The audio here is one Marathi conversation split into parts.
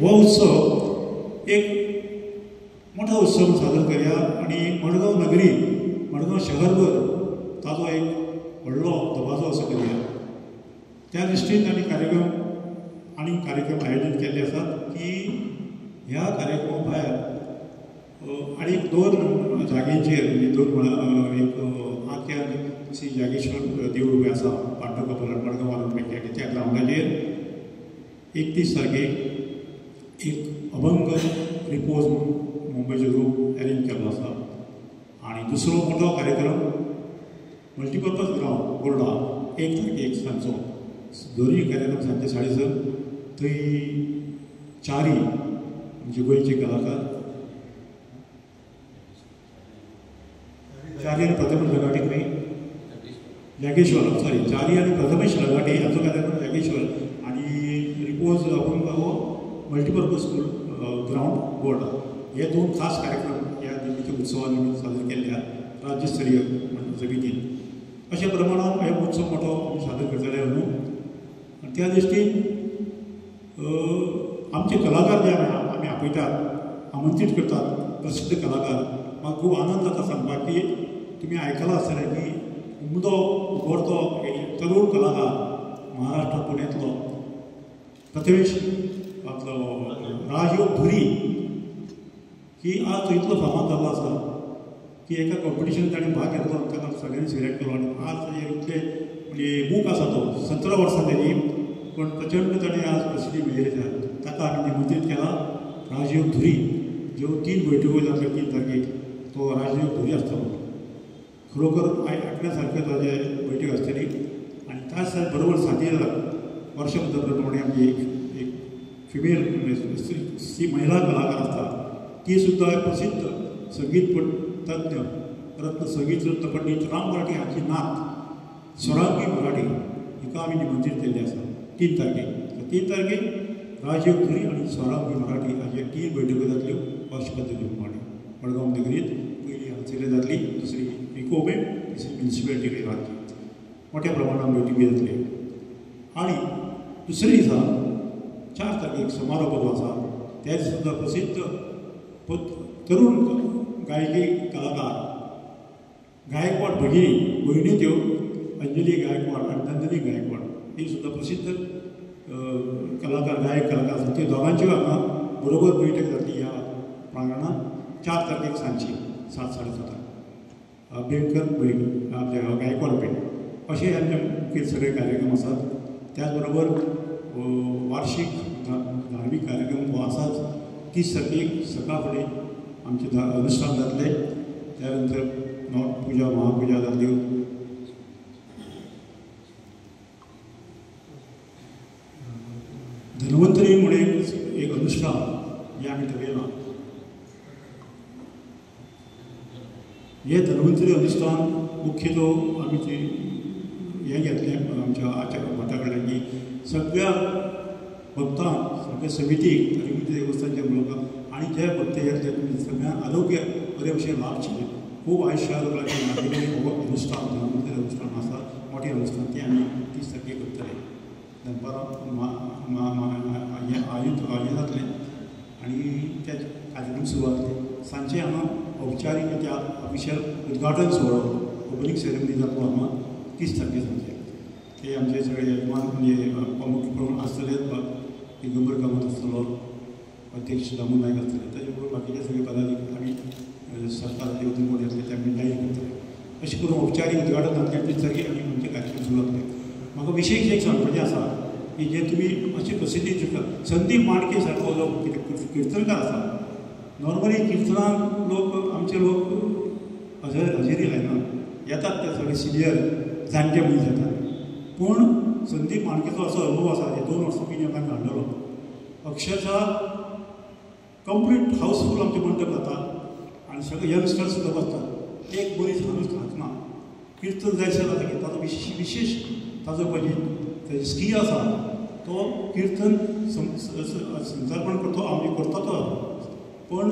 हो उत्सव एक मोठा उत्सव सादर करूया आणि मडगांव नगरी मडगांव शहरभर ताजो एक व्हडलो दबाजो असो करूया. त्या दृश्टीन आनी कार्यक्रम आयोजीत केल्ले आसात की ह्या कार्यक्रमा भायर आनी 2 जागेचेर म्हणजे 2 एक आख्यान श्री जागेश्वर देवूळ उबें आसा पांडुकपूर मडगांव पेकेट त्या ग्रावंडाचेर 31 तारखेक एक अभंग रिपोज मुंबयचो ग्रूप अरेंज केल्लो आसा. आनी दुसरो मोठो कार्यक्रम मल्टीपर्पज ग्रावंड बोर्डा 1 तारखेक सांजचो. दोनूय कार्यक्रम सांजचे 6:30 थंय चारी म्हणजे गोंयचे कलाकार चारी आनी प्रथमेश लगाटी खंय जागेश्वर चारी आनी प्रथमेश लगाटी हाचो कार्यक्रम जागेश्वर आनी रिपोज अभंग हो मल्टीपर्पज स्कूल ग्रावंड बोर्डा. हे 2 खास कार्यक्रम ह्या निमित्त उत्सवा निमित्त सादर केल्ल्या राज्यस्तरीय समितीन. अशा प्रमाणात हे उत्सव मोठो आमी सादर करतले न्हू. त्या दृश्टीन आमचे कलाकार जे आमी आपयतात आमंत्रीत करतात प्रसिद्ध कलाकार. म्हाका खूब आनंद जाता सांगपाक की तुमी आयकलां आसतलें की उमदो उबरतो तरूण कलाकार महाराष्ट्रा पुण्यांतलो प्रथमेश आपलो राजयोग धुरी की आज तो इतलो फामाद जाल्लो आसा की एका कॉम्पिटिशन ताणें भाग घेतलो आनी ताका सगळ्यांनी सिलेक्ट केलो आनी आज ताजेर इतले म्हणजे मूक आसा तो 17 वर्सां तेजी पण प्रचंड ताणें आज प्रसिद्धी मेळयली आसा. ताका आमी निमंत्रीत केला राजयोग धुरी ज्यो 3 बैठको जातल्यो 3 तारखेक तो राजयोग धुरी आसतलो. खरोखर आयकण्या सारकें ताजे बैठक आसतली आनी त्याच बरोबर साथीर वर्षभर प्रमाणे आमची एक फिमेल स्त्री महिला कलाकार आसता ती सुद्दां प्रसिद्ध संगीत तज्ञ रत्न संगीत रत्न पंडित राम मराठी हाची नात स्वरांगी मराठी हिका आमी निमंत्रीत केल्ली आसा 3 तारखेक. 3 तारखेक राजयोग धुरी आनी स्वरांगी मराठी हाचे 3 बैठको जातल्यो अशे पद्दतीन प्रमाणे मडगांव नगरींत. पयली हांगसर जातली दुसरी इकोबे दुसरी म्युनिसिपालिटी राज्य मोठ्या प्रमाणात बैठकी जातल्यो. आनी दुसरे दिसा 4 तारखेक समारोप आसा. त्या दिसा सुद्दां प्रसिद्ध तरूण गायकी कलाकार गायकवाड भयणी त्यो अंजली गायकवाड आनी नंदिनी गायकवाड ही सुद्दां प्रसिद्ध कलाकार गायक कलाकार आसात. त्यो दोगांच्यो हांगा बरोबर बैठक जातली ह्या प्रांगणांत 4 तारखेक सांजची 7:30 बेंकर भयण आपल्या गायकवाड भयण अशे आमचे मुखेल सगळे कार्यक्रम आसात. त्याच बरोबर वार्षिक धार्मीक कार्यक्रम हो आसाच. 30 तारखेक सकाळ फुडें आमचे अनुष्ठान जातले. त्यानंतर पुजा महापुजा जातल्यो. धन्वंतरी म्हणून एक अनुष्ठान हे आमी ठरयलां. हे धन्वंतरी अनुष्ठान मुख्यतो आमी ते हें घेतलें आमच्या आचार्य भटा कडल्यान की सगळ्या भक्तांक सगळ्या समितीक हरिमंदिर देवस्थानच्या लोकांक आनी जे भक्त येतले सगळ्यांक आरोग्य बरे भशेन लाभचें खूब आयुश्याक हो अनुष्ठान धन्वंतरी अनुष्ठान आसा मोठें अनुष्ठान तें आमी 30 तारखेक करतले. आयोजन जातलें आनी त्या कार्यक्रम सुरू जातले. सांजचे हांगा औपचारीकरित्या ऑफिशियल उद्घाटन सुवाळो ओपनिंग सेरेमनी जातलो हांगा 30 तारखे सांजचे. ते आमचे सगळे यजमान म्हणजे मुख्य प्रमुख आसतले दिगंबर कामत आसतलो अध्यक्ष दामू नायक आसतले ताचे बरोबर बाकीचे सगळे पदाधिकारी आनी सरकाराचे वतीन कोण येतले ते आमी जाहीर करतले. अशें करून औपचारीक उद्घाटन जातलें 30 तारखेक आनी आमचे कार्यक्रम सुरू जातले. म्हाका विशेश एक सांगपाचें आसा की जे तुमी अशी प्रसिद्धी करतात. संदीप मांडके सारको जो किर्तनकार आसा. नॉर्मली किर्तनाक आमचे लोक हजेरी लायनात येतात ते सगळे सिनियर जाणटे मनीस येतात. पूण संदीप मांडकेचो असो अनुभव आसा हे 2 वर्सां पयलीं आमकां काडलेलो. अक्षरशः कंप्लीट हावसफूल आमचे मंडप जाता आनी सगळे यंगस्टर्स सुद्दां बसतात. एक मनीस हांगूच ना किर्तन जायसर जाता की ताजो विशेष ताजो तेजी स्किल आसा तो कीर्तन संचारपण करतो आमी करता तो. पण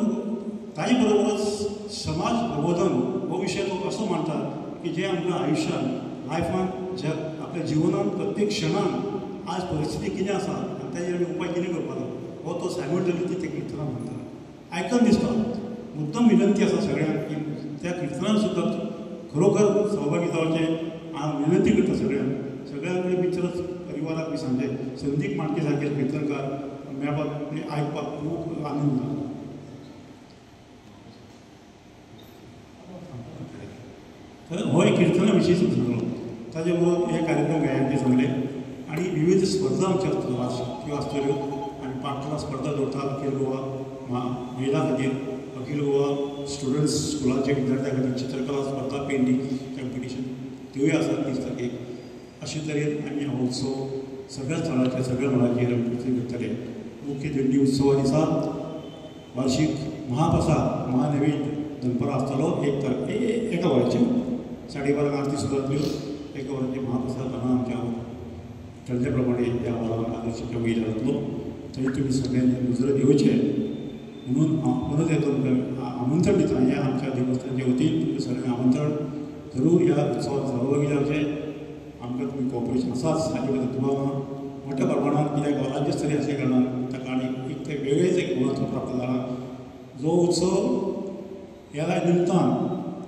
ताजे बरोबरच समाज प्रबोधन हो विशय तो असो मांडटा की जे आमकां आयुश्यान लायफान जे आपल्या जिवनान प्रत्येक क्षणान आज परिस्थिती कितें आसा आनी ताजेर आमी उपाय कितें करपाक हो तो सायमल्टेनियसली ते किर्तनां म्हणटा. आयकन दिसता मुद्दम विनंती आसा सगळ्यांक की त्या किर्तनांत सुद्दां खरोखर सहभागी जावचें हांव विनंती करता सगळ्यांक कडेन मित्रच परिवाराक बी सांगचें संदीप मांडके सारके किर्तनकार मेळपाक आनी आयकपाक खूब आनंद जाता. हो एक किर्तना विशीं सांगलो ताजे बरोबर हे कार्यक्रम गायनाचे सांगले आनी विविध स्पर्धा आमच्या वार्षिक त्यो आसतल्यो आनी पांचला स्पर्धा दवरता अखिल गोवा महिला खातीर अखिल गोवा स्टुडंट्स स्कुलाचे विद्यार्थ्यां खातीर चित्रकला स्पर्धा पेंटींग कॉम्पिटिशन त्योय आसात 30 तारखेक. अशे तरेन आमी हो उत्सव सगळ्या स्थळांचेर सगळ्या मळाचेर करतले. मुख्य दिंडी उत्सवा दिसा वार्षिक महाप्रसाद महानैवेद्य दनपारां आसतलो 1 तारखेक एका वराचेर 12:30 आरती सुरू जातल्यो. एका वरांचे महाप्रसाद हांगा आमच्या ठरल्या प्रमाणे ह्या वरान आदर्शीच्या वयल्यान जातलो. थंय तुमी सगळ्यांनी नजर येवचें म्हणून हांव परत येतो तुमकां आमंत्रण दिता. हें आमच्या देवस्थानाच्या वतीन तुमकां सगळ्यांक आमंत्रण जरूर ह्या उत्सवात सहभागी जावचें. आमकां तुमी कॉपरेशन आसाच हाजे बद्दल तुमकां मोठ्या प्रमाणात कित्याक राज्यस्तरीय असल्या कारणान ताका आनी एक ते वेगळेच एक महत्व प्राप्त जाला. जो उत्सव ह्या निमतान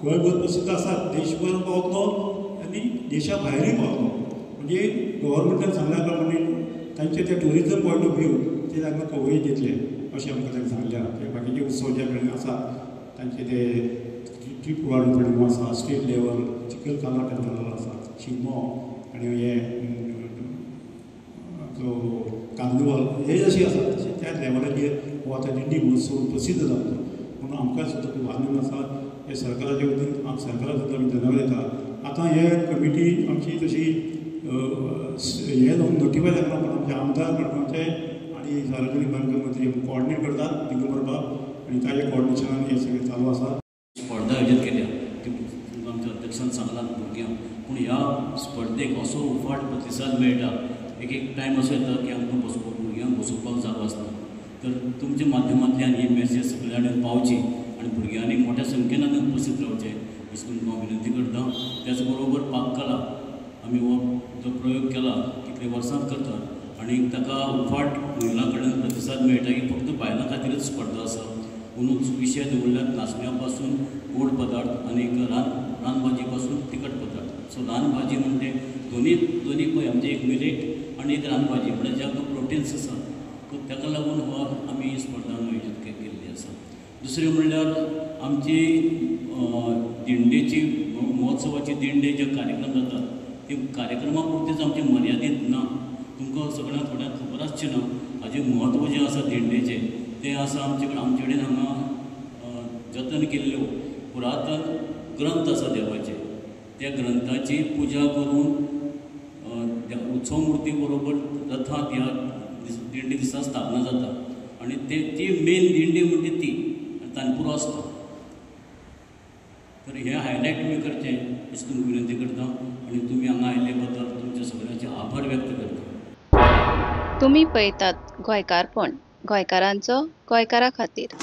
गोंयभर प्रसिद्ध आसा देशभर पावतलो आनी देशा भायरूय पावतलो. म्हणजे गव्हर्मेंटान सांगल्या प्रमाणे तांचे ते टुरिजम पॉयंट ऑफ व्यू ते तांकां कवरेज दितले अशें आमकां तांणी सांगल्या. बाकीचे उत्सव जे कडेन आसात तांचे ते ट्रीप वाडून थोडी आसा स्टेट लेवल चिखलकाला टेंडर आसा शिगमो आनी हे कार्निवल हे जशें आसा तशें त्या लेवलाचेर हो आतां दिंडी महोत्सव प्रसिद्ध जातलो. म्हणून आमकां सुद्दां खूब आनंद आसा. हे सरकाराच्या वतीन सरकाराक सुद्दां आमी धन्यवाद दिता. आतां हे कमिटी आमची तशी हे जावन नोटिफाय जावना पूण आमचे आमदार मडगांवचे आनी सार्वजनीक बांदकाम मंत्री कॉर्डिनेट करतात थिंगा करपाक आनी ताजे कॉर्डिनेशनान हे सगळें चालू आसा. स्पर्धा आयोजीत केल्या आमच्या अध्यक्षान सांगलां भुरग्यांक पूण ह्या स्पर्धेक असो उफाट प्रतिसाद मेळटा. एक टायम असो येता की आमकां भुरग्यांक बसोवपाक जागो आसना. तर तुमच्या माध्यमांतल्यान ही मॅसेज सगळ्या कडेन पावची आनी भुरग्यांनी मोठ्या संख्येन उपस्थित रावचे अशें करून हांव विनंती करता. त्याच बरोबर पाककला आमी हो जो प्रयोग केला कितले वर्सांत करतात आनी ताका उफाट महिलां कडेन प्रतिसाद मेळटा की फक्त बायलां खातीरच स्पर्धा आसा म्हणून विशय दवरल्यात नाचण्या पासून गोड पदार्थ आनी रानभाजी पासून तिखट पदार्थ. सो रानभाजी म्हणजे दोनी पळय आमचे एक मिलेट आनी एक रानभाजी म्हणजे ज्या प्रोटीन्स आसा सो ताका लागून हो आमी स्पर्धा आयोजीत केल्ली आसा. दुसरें म्हणल्यार आमची दिंडेची महोत्सवाची दिंडे जे कार्यक्रम जातात ते कार्यक्रमा पुरतेच आमचे मर्यादीत ना. तुमकां सगळ्यांक थोड्यांक खबर आसचें ना हाजें म्हत्व जें आसा दिंडेचें तें आसा आमचे कडेन हांगा जतन केल्ल्यो पुरातन ग्रंथ आसा देवाचे. त्या ग्रंथाची पुजा करून उत्सव मुर्ती बरोबर रथांत ह्या दिंडी दिसा स्थापना जाता आनी ती मेन दिंडी म्हणजे ती तानपुरो आसता. तर हें हायलायट तुमी करचें अशें तुमकां विनंती करता आनी तुमी हांगा आयिल्ले बद्दल तुमचे सगळ्यांचे आभार व्यक्त करता. तुम्ही पळयतात गोंयकारपण गोंयकारांचो गोंयकारा खातीर.